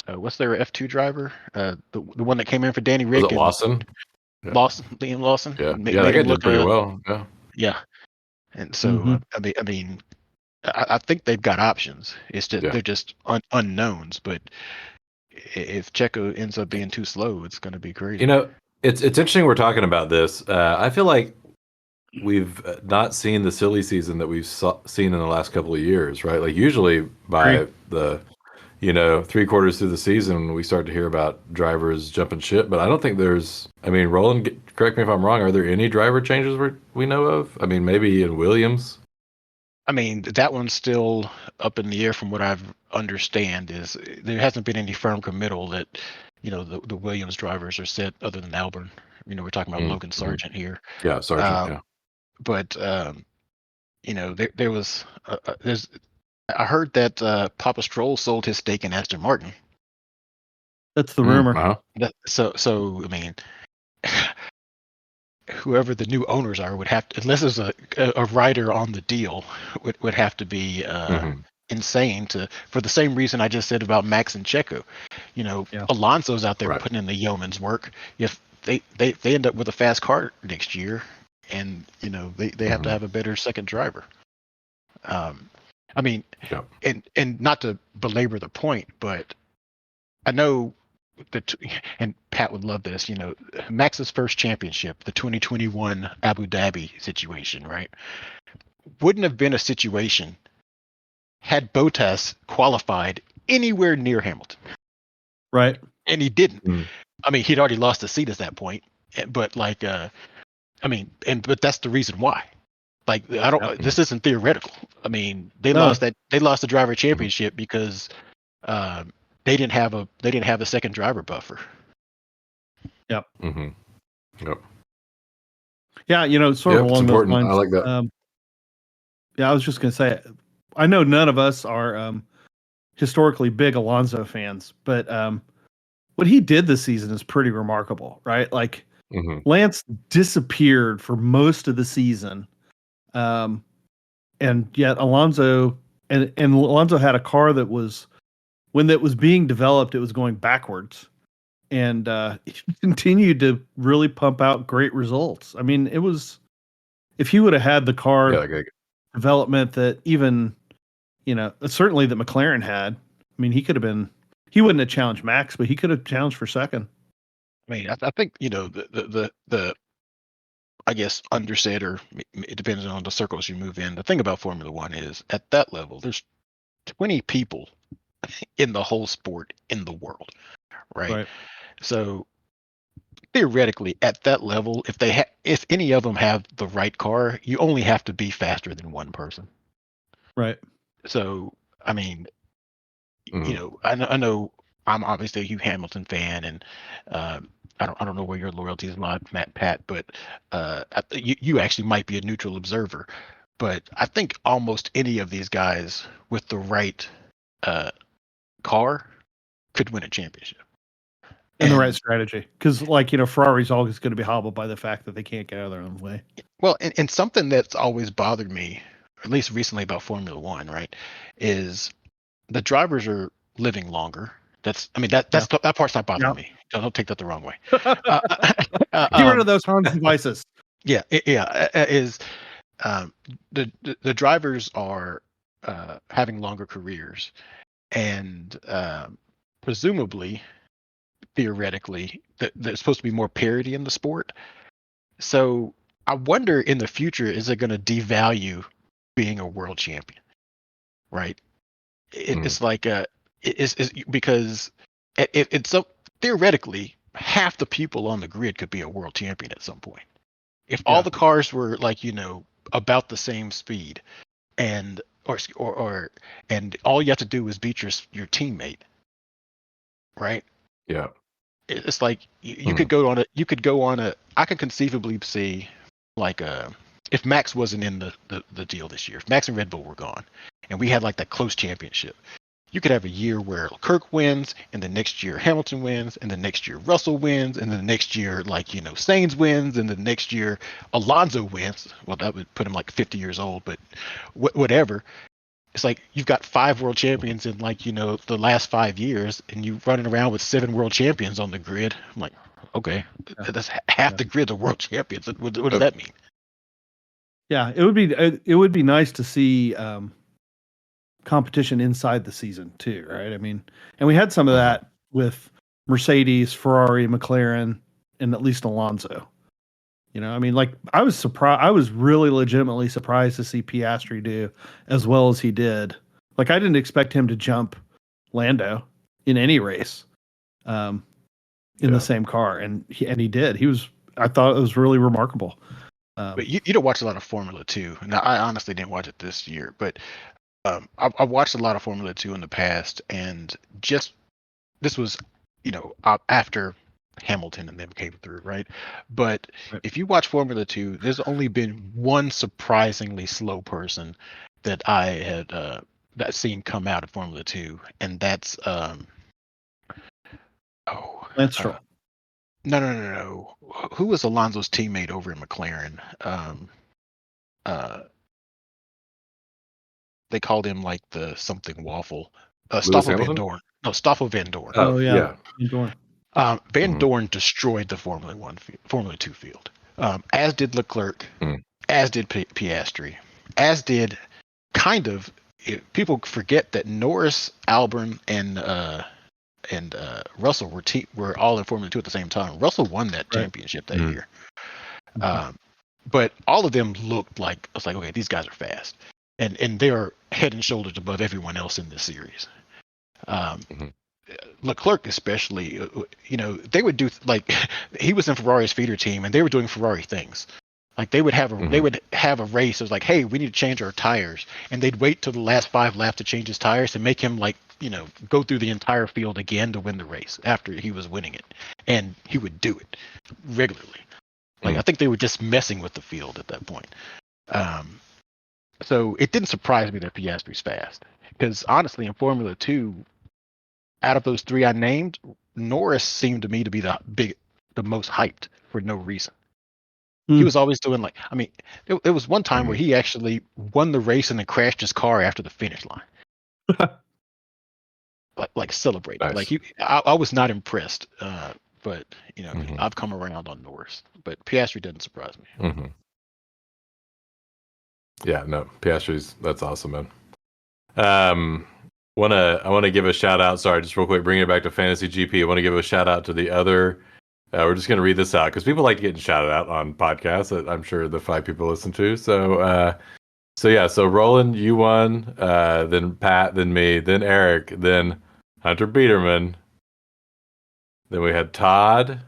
what's their F2 driver? The one that came in for Danny Rick. Was it Lawson? Liam Lawson. Yeah, they did pretty well. Yeah, and so I mean, I think they've got options. It's just they're just unknowns. But if Checo ends up being too slow, it's going to be crazy. It's interesting we're talking about this. I feel like we've not seen the silly season that we've seen in the last couple of years, right? Like usually by the 3/4 through the season, we start to hear about drivers jumping ship. But I don't think there's. I mean, Roland, correct me if I'm wrong. Are there any driver changes we know of? I mean, maybe in Williams. I mean, that one's still up in the air from what I understand. Is there hasn't been any firm committal that the Williams drivers are set, other than Albon. We're talking about Logan Sargent here. Yeah, Sargent. But there was I heard that Papa Stroll sold his stake in Aston Martin. That's the rumor. So I mean, whoever the new owners are would have to, unless there's a writer on the deal, would have to be insane for the same reason I just said about Max and Checo. Alonso's out there putting in the yeoman's work. If they end up with a fast car next year, and they have to have a better second driver. I mean, and not to belabor the point, but I know that, and Pat would love this. Max's first championship, the 2021 Abu Dhabi situation, right? Wouldn't have been a situation had Bottas qualified anywhere near Hamilton. Right. And he didn't. I mean, he'd already lost the seat at that point. But but that's the reason why. Like, this isn't theoretical. I mean, they lost the driver championship because they didn't have a second driver buffer. Yep. Yep. Yeah, sort of along those lines. I like that. I was just gonna say, I know none of us are historically big Alonso fans, but what he did this season is pretty remarkable, right? Like, Lance disappeared for most of the season, and yet Alonso and Alonso had a car that was, when that was being developed, it was going backwards, and he continued to really pump out great results. I mean, it was, if he would have had the car development that even, certainly that McLaren had, I mean, he wouldn't have challenged Max, but he could have challenged for second. I mean, I think, the I guess undersaid, or it depends on the circles you move in. The thing about Formula One is, at that level, there's 20 people in the whole sport in the world, right? So theoretically, at that level, if any of them have the right car, you only have to be faster than one person, right? So I mean, I know I'm obviously a Hugh Hamilton fan, and I don't know where your loyalties lie, Pat, but you actually might be a neutral observer. But I think almost any of these guys with the right car could win a championship. And the right strategy. Because, Ferrari's always going to be hobbled by the fact that they can't get out of their own way. Well, and something that's always bothered me, at least recently, about Formula One, right, is the drivers are living longer. That part's not bothering me. Don't take that the wrong way. Get rid of those Hans devices. Yeah. Is the drivers are having longer careers, and presumably, theoretically, there's supposed to be more parity in the sport. So I wonder, in the future, is it going to devalue being a world champion? Right? It's like it's because it's so theoretically, half the people on the grid could be a world champion at some point. If all the cars were about the same speed, and all you have to do is beat your teammate, right? Yeah. It's like you could go on a. I could conceivably see, if Max wasn't in the deal this year, if Max and Red Bull were gone, and we had that close championship, you could have a year where Kirk wins, and the next year Hamilton wins, and the next year Russell wins, and the next year Sainz wins, and the next year Alonso wins. Well, that would put him 50 years old, but whatever. It's like you've got 5 world champions in the last 5 years, and you running around with 7 world champions on the grid. I'm like, okay, that's half the grid of world champions. What does that mean? Yeah, it would be nice to see competition inside the season too, right? I mean, and we had some of that with Mercedes, Ferrari, McLaren, and at least Alonso. I was surprised. I was really legitimately surprised to see Piastri do as well as he did. I didn't expect him to jump Lando in any race in the same car, and he did. I thought it was really remarkable. But you don't watch a lot of Formula 2. Now, I honestly didn't watch it this year, but I watched a lot of Formula 2 in the past, and this was, after Hamilton and them came through, right? But Right. if you watch Formula 2, there's only been one surprisingly slow person that I had that seen come out of Formula 2, and that's Lance Stroll. no. Who was Alonso's teammate over in McLaren? They called him like the something waffle. Stoffel Van Hamilton? Dorn. No, Stoffel Van Dorn. Oh yeah. Dorn. Van Dorn destroyed the Formula 2 field, as did Leclerc, as did Piastri, as did people forget that Norris, Albon, and Russell were all in Formula 2 at the same time. Russell won that championship that year. But all of them looked like, I was like, okay, these guys are fast. And they are head and shoulders above everyone else in this series. Leclerc especially, they would do he was in Ferrari's feeder team, and they were doing Ferrari things. Like they would have a race. It was like, hey, we need to change our tires, and they'd wait till the last 5 laps to change his tires to make him go through the entire field again to win the race after he was winning it, and he would do it regularly. I think they were just messing with the field at that point. So it didn't surprise me that Piastri's fast, because honestly, in Formula 2, out of those 3 I named, Norris seemed to me to be the most hyped for no reason. He was always doing there was one time where he actually won the race and then crashed his car after the finish line. Celebrating. Nice. I was not impressed. But I've come around on Norris. But Piastri didn't surprise me. Yeah, no, that's awesome, man. I want to give a shout out. Sorry, just real quick, bringing it back to Fantasy GP. I want to give a shout out to the other. We're just going to read this out because people like getting shouted out on podcasts that I'm sure the 5 people listen to. So Roland, you won. Then Pat, then me, then Eric, then Hunter Biederman. Then we had Todd,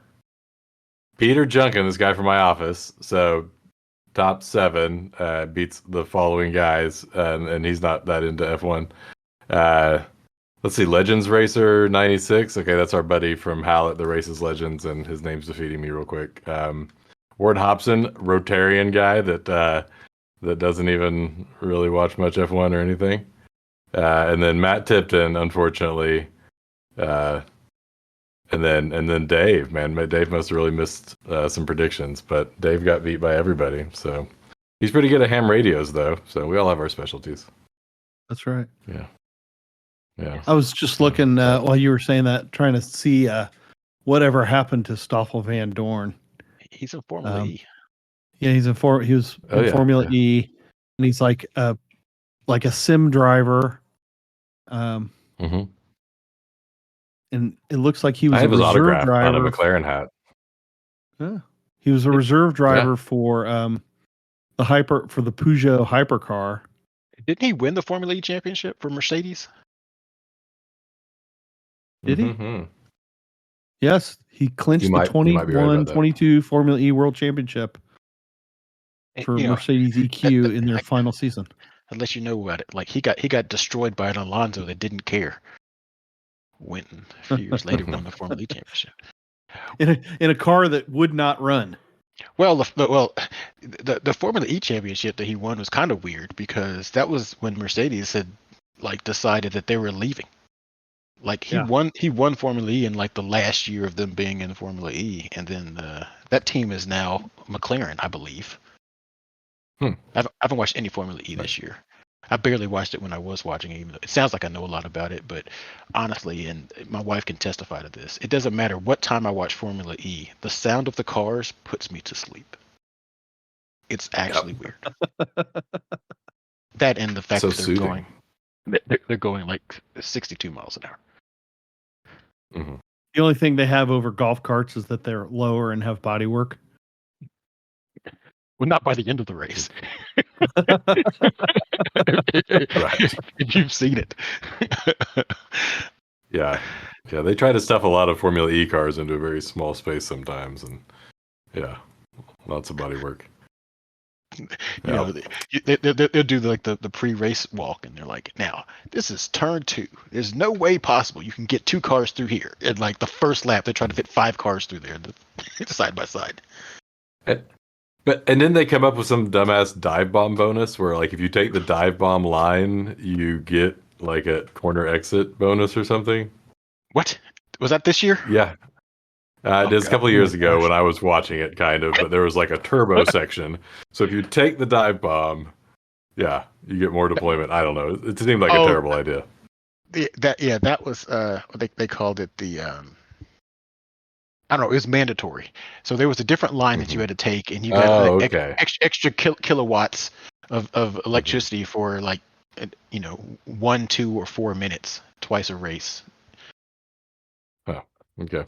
Peter Junkin, this guy from my office. So top 7 beats the following guys, and he's not that into F1. Let's see, Legends Racer 96. Okay, that's our buddy from Hallett, the Races Legends, and his name's defeating me real quick. Ward Hobson, Rotarian guy that doesn't even really watch much F1 or anything. And then Matt Tipton, unfortunately. And then Dave, man. Dave must have really missed some predictions, but Dave got beat by everybody. So he's pretty good at ham radios, though. So we all have our specialties. That's right. Yeah. I was just looking while you were saying that, trying to see whatever happened to Stoffel Van Dorn. He's in Formula E. Yeah, he was in Formula E, and he's like a sim driver. And it looks like he was I have a his reserve autograph driver on a McLaren hat. Yeah. He was a reserve driver for the Peugeot hypercar. Didn't he win the Formula E championship for Mercedes? Did he? Yes, he clinched the 21-22 Formula E World Championship for Mercedes EQ in their final season. Unless you know about it, he got destroyed by an Alonso that didn't care. Went a few years later won the Formula E championship in a car that would not run. Well, the Formula E championship that he won was kind of weird, because that was when Mercedes had decided that they were leaving. He won Formula E in the last year of them being in Formula E, and then that team is now McLaren, I believe. I haven't watched any Formula E this year. I barely watched it when I was watching it, even though it sounds like I know a lot about it. But honestly, and my wife can testify to this, it doesn't matter what time I watch Formula E, the sound of the cars puts me to sleep. It's actually weird. That and the fact that they're going 62 miles an hour. The only thing they have over golf carts is that they're lower and have body work. Well, not by the end of the race. Right. If you've seen it. Yeah, they try to stuff a lot of Formula E cars into a very small space sometimes, and lots of body work. know, they'll do like the pre-race walk, and they're like, now this is turn 2. There's no way possible you can get 2 cars through here. And like the first lap, they're trying to fit 5 cars through there, side by side. And then they come up with some dumbass dive bomb bonus where, like, if you take the dive bomb line, you get like a corner exit bonus or something. What was that this year? Yeah. It is a couple of years ago when I was watching it, kind of, but there was like a turbo section. So if you take the dive bomb, yeah, you get more deployment. I don't know. It seemed like a terrible idea. That was they called it the I don't know. It was mandatory. So there was a different line that you had to take, and you got extra kilowatts of electricity for like 1, 2, or 4 minutes twice a race. Oh, okay.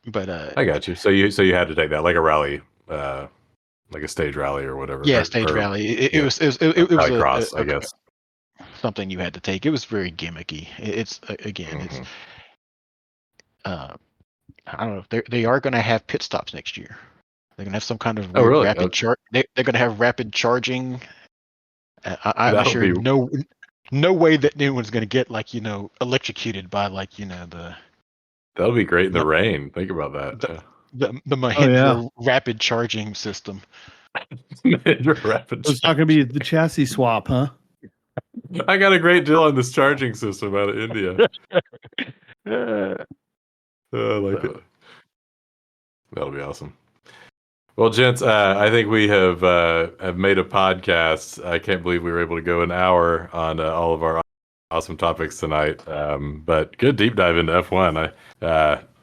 But I got you. So you had to take that like a rally, like a stage rally or whatever. Yeah, stage rally. It was cross, I guess. Something you had to take. It was very gimmicky. It's I don't know. They are going to have pit stops next year. They're going to have some kind of rapid charge. They're going to have rapid charging. I'm sure no way that anyone's going to get electrocuted by the. That'll be great in the rain. Think about that. The Mahindra rapid charging system. It's not going to be the chassis swap, huh? I got a great deal on this charging system out of India. I like it. That'll be awesome. Well, gents, I think we have made a podcast. I can't believe we were able to go an hour on all of our awesome topics tonight. But good deep dive into F1.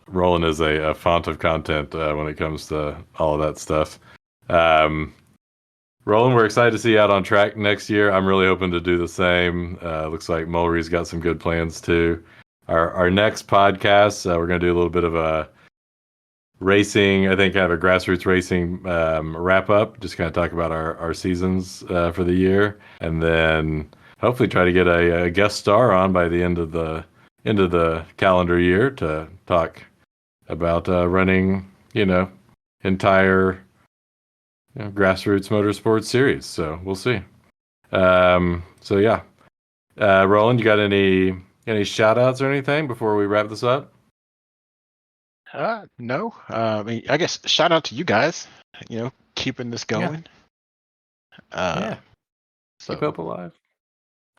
Roland is a font of content when it comes to all of that stuff. Roland, we're excited to see you out on track next year. I'm really hoping to do the same. Looks like Mulry's got some good plans too. Our next podcast, we're going to do a little bit of a racing, I think kind of a grassroots racing wrap up, just kind of talk about our seasons for the year, and then hopefully try to get a guest star on by the end of the calendar year to talk about running, entire grassroots motorsports series. So we'll see. Roland, you got any shout outs or anything before we wrap this up? No. I guess shout out to you guys, keeping this going. So, keep hope alive.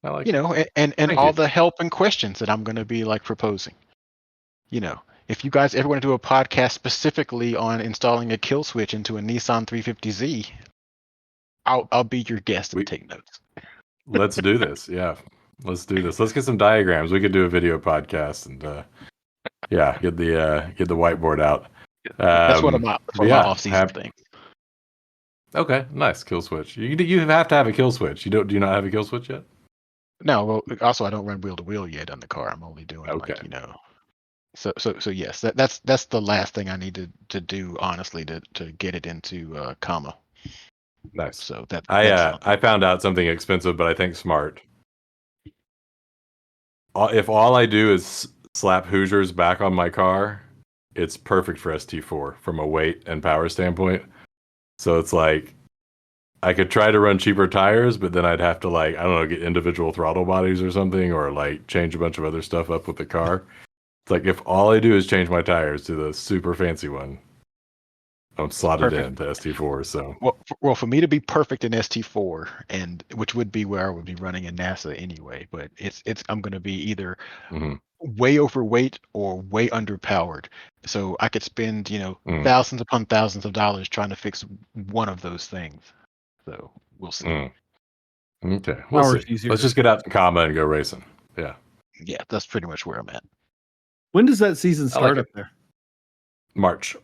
I like and all the help and questions that I'm going to be proposing. If you guys ever want to do a podcast specifically on installing a kill switch into a Nissan 350Z, I'll be your guest and take notes. Let's do this. Yeah, let's do this. Let's get some diagrams. We could do a video podcast and get the whiteboard out. That's one of my off-season things. Okay, nice kill switch. You have to have a kill switch. Do you not have a kill switch yet? No. Well, also I don't run wheel to wheel yet on the car. I'm only doing So yes, that's the last thing I need to do, honestly, to get it into comma. Nice. So that I found out something expensive, but I think smart. If all I do is slap Hoosiers back on my car, it's perfect for ST4 from a weight and power standpoint. So it's like I could try to run cheaper tires, but then I'd have to get individual throttle bodies or something, or change a bunch of other stuff up with the car. It's if all I do is change my tires to the super fancy one, I'm slotted into ST4. So well, for me to be perfect in ST4, and which would be where I would be running in NASA anyway, but I'm going to be either way overweight or way underpowered. So I could spend thousands upon thousands of dollars trying to fix one of those things. So we'll see. Okay, we'll see. Let's just get out the comma and go racing. Yeah, that's pretty much where I'm at. When does that season start up there? March.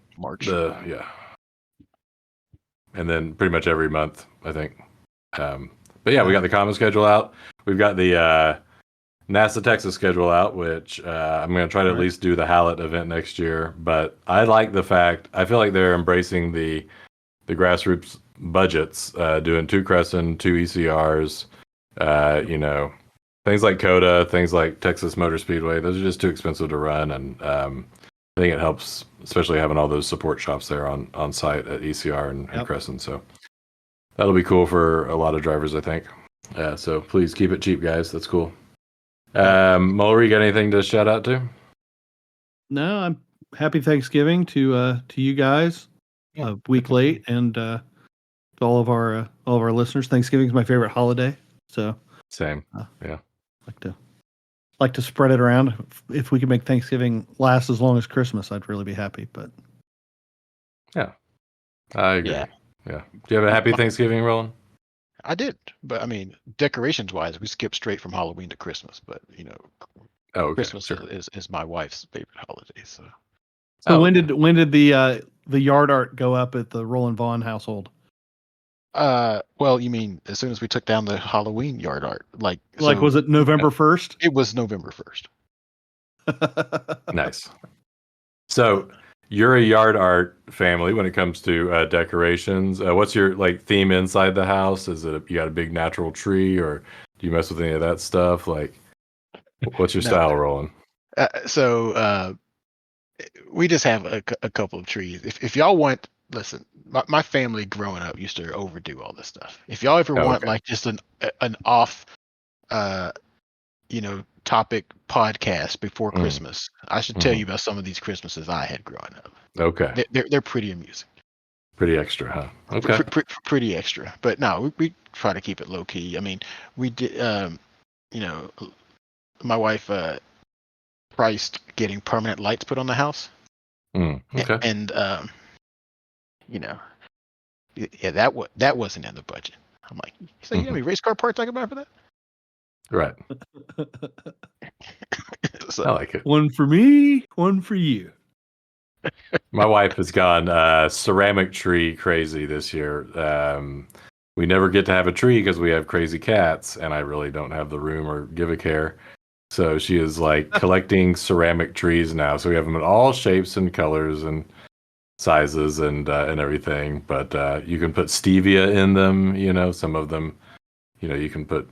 And then pretty much every month, I think. But yeah, we got the common schedule out. We've got the NASA Texas schedule out, which I'm going to try to at least do the Hallett event next year. But I like the fact, I feel like they're embracing the grassroots budgets, doing 2 Crescent, 2 ECRs, things like COTA, things like Texas Motor Speedway. Those are just too expensive to run, and I think it helps, especially having all those support shops there on site at ECR and Crescent. So That'll be cool for a lot of drivers, I think. So please keep it cheap, guys. That's cool. Mulry, you got anything to shout out to? No, I'm happy Thanksgiving to you guys. A week late, and to all of our listeners. Thanksgiving is my favorite holiday. So Same. Yeah. Like to spread it around. If we could make Thanksgiving last as long as Christmas, I'd really be happy. But yeah, I agree. Yeah. Do you have a happy Thanksgiving, Roland? I did, but I mean, decorations wise, we skipped straight from Halloween to Christmas. But Okay, Christmas sure. is my wife's favorite holiday. So when did the yard art go up at the Roland Vaughn household? well, you mean as soon as we took down the Halloween yard art, Was it November 1st? It was November 1st. Nice. So you're a yard art family when it comes to decorations. What's your theme inside the house? Is it you got a big natural tree, or do you mess with any of that stuff? What's your style, Roland? So we just have a couple of trees. If y'all want, listen, my family growing up used to overdo all this stuff. If y'all ever want just an off, topic podcast before Christmas, I should tell you about some of these Christmases I had growing up. Okay. They're pretty amusing. Pretty extra, huh? Okay. Pretty extra, but no, we try to keep it low key. I mean, we did, my wife priced getting permanent lights put on the house. Okay. And that wasn't in the budget. I'm like, you know how many race car parts I can buy for that? Right. So, I like it. One for me, one for you. My wife has gone ceramic tree crazy this year. We never get to have a tree because we have crazy cats, and I really don't have the room or give a care. So she is collecting ceramic trees now. So we have them in all shapes and colors and sizes and everything. But you can put stevia in them. Some of them, you can put.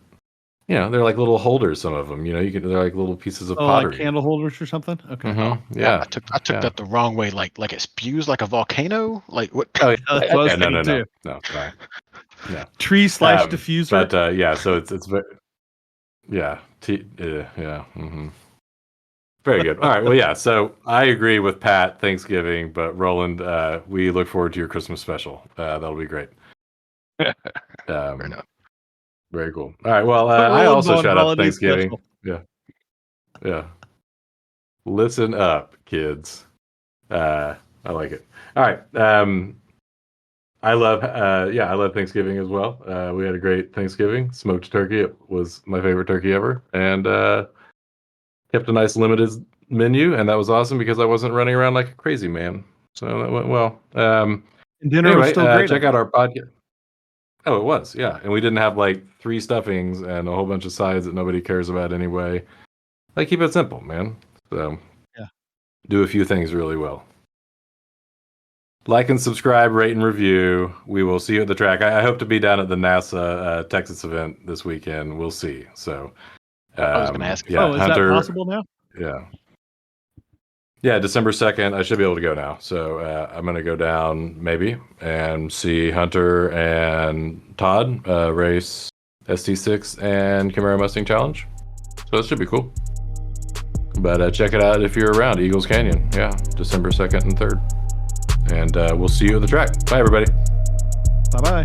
They're like little holders. Some of them, they're like little pieces of pottery. Like candle holders or something. Okay. Mm-hmm. Yeah. I took that the wrong way. Like it spews like a volcano. Like what? Oh, yeah. That's what I was No. thinking, too. No. Sorry. Yeah. Tree / diffuser. But so it's very. Yeah. Mm-hmm. Very good. All right. Well, yeah. So I agree with Pat. Thanksgiving, but Roland, we look forward to your Christmas special. That'll be great. Fair enough. Very cool. All right. Well, I also shout out Thanksgiving. Special. Yeah. Listen up, kids. I like it. All right. I love Thanksgiving as well. We had a great Thanksgiving. Smoked turkey. It was my favorite turkey ever, and kept a nice limited menu, and that was awesome because I wasn't running around like a crazy man. So that went well. And dinner was still great. Check out our podcast. Oh, it was, yeah. And we didn't have 3 stuffings and a whole bunch of sides that nobody cares about anyway. Keep it simple, man. So yeah, do a few things really well. Like and subscribe, rate and review. We will see you at the track. I hope to be down at the NASA Texas event this weekend. We'll see. So I was going to ask. Yeah, is Hunter, that possible now? Yeah, December 2nd. I should be able to go now. So I'm going to go down maybe and see Hunter and Todd race ST6 and Camaro Mustang Challenge. So that should be cool. But check it out if you're around. Eagles Canyon. Yeah, December 2nd and 3rd. And we'll see you at the track. Bye, everybody. Bye-bye.